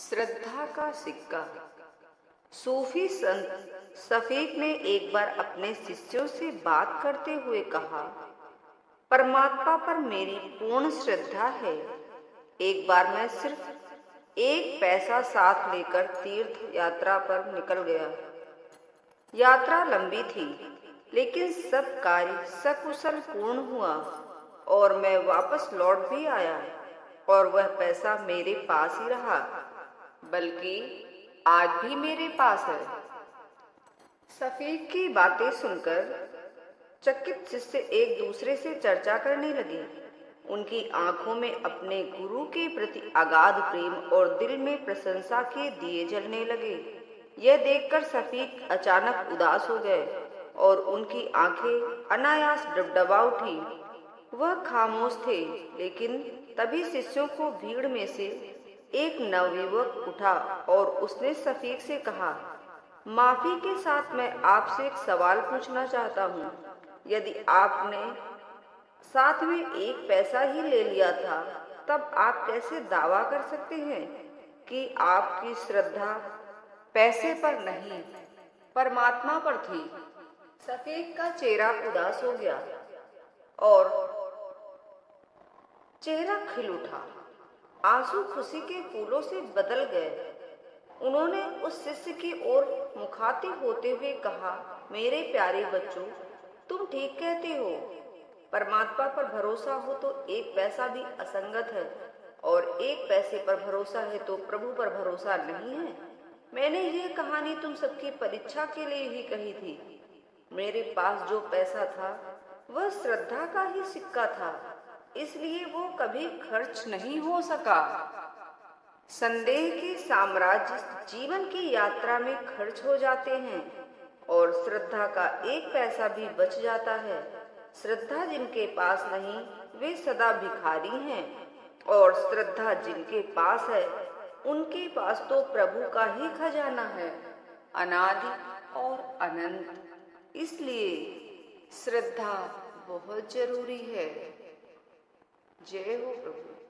श्रद्धा का सिक्का। सूफी संत सफीक ने एक बार अपने शिष्यों से बात करते हुए कहा, परमात्मा पर मेरी पूर्ण श्रद्धा है। एक बार मैं सिर्फ एक पैसा साथ लेकर तीर्थ यात्रा पर निकल गया। यात्रा लंबी थी, लेकिन सब कार्य सकुशल पूर्ण हुआ और मैं वापस लौट भी आया, और वह पैसा मेरे पास ही रहा, बल्कि आज भी मेरे पास है। सफीक की बातें सुनकर चकित शिष्य एक दूसरे से चर्चा करने लगे। उनकी आंखों में अपने गुरु के प्रति अगाध प्रेम और दिल में प्रशंसा के दिए जलने लगे। यह देखकर सफीक अचानक उदास हो गए और उनकी आंखें अनायास डबडबा उठी। वह खामोश थे, लेकिन तभी शिष्यों को भीड़ में से एक नवयुवक उठा और उसने सफीक से कहा, माफी के साथ मैं आपसे एक सवाल पूछना चाहता हूँ। यदि आपने साथ में एक पैसा ही ले लिया था, तब आप कैसे दावा कर सकते हैं कि आपकी श्रद्धा पैसे पर नहीं, परमात्मा पर थी? सफीक का चेहरा उदास हो गया और चेहरा खिल उठा। आंसू खुशी के फूलों से बदल गए। उन्होंने उस शिष्य की ओर मुखातिब होते हुए कहा, मेरे प्यारे बच्चों, तुम ठीक कहते हो। परमात्मा पर भरोसा हो तो एक पैसा भी असंगत है, और एक पैसे पर भरोसा है तो प्रभु पर भरोसा नहीं है। मैंने यह कहानी तुम सबकी परीक्षा के लिए ही कही थी। मेरे पास जो पैसा था वह श्रद्धा का ही सिक्का था, इसलिए वो कभी खर्च नहीं हो सका। संदेह के साम्राज्य जीवन की यात्रा में खर्च हो जाते हैं, और श्रद्धा का एक पैसा भी बच जाता है। श्रद्धा जिनके पास नहीं, वे सदा भिखारी हैं, और श्रद्धा जिनके पास है, उनके पास तो प्रभु का ही खजाना है, अनादि और अनंत। इसलिए श्रद्धा बहुत जरूरी है। जय हो प्रभु।